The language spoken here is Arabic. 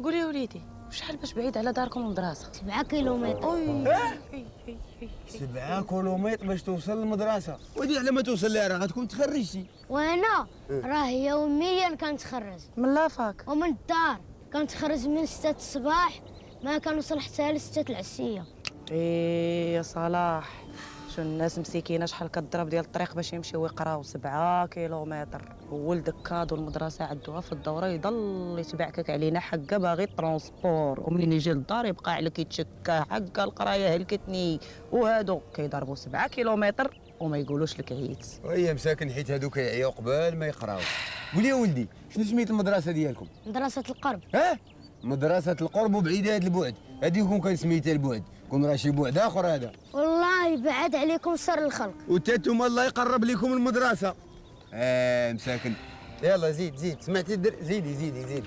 قولي يا وليدي شحال باش بعيد على داركم المدرسه؟ 7 كيلومتر. 7 كيلومتر باش توصل للمدرسه، ودي على ما توصل لها راه غتكون تخرجتي. وانا راه يوميا كنتخرج من لافاك. ومن الدار كنتخرج من 6 الصباح ما كنوصل حتى ل 6 العشيه. ايه يا صلاح، شو الناس مسكينه شحال كضرب ديال الطريق باش يمشيو يقراو 7 كيلومتر، وولدك كادو المدرسه عندوها في الدوره يضل يتبعكك علينا حقا باغي الترونسبور، ومنين يجي للدار يبقى عليك يتشكى حقا القرايه هلكتني، وهادو كيضربوا 7 كيلومتر وما يقولوش لك عييت. وهي مساكن حيت هادو كيعيو قبل ما يقراو. قول يا ولدي شنو سميت المدرسه ديالكم؟ مدرسه القرب. مدرسه القرب وبعيده هاد البعد، هادي يكون كان سميتها البعد، كون راه شي بعد اخر هذا. والله بعد عليكم شر الخلق. وتاتوما الله يقرب لكم المدرسه. مساكن. يلا زيد سمعتي زيدي.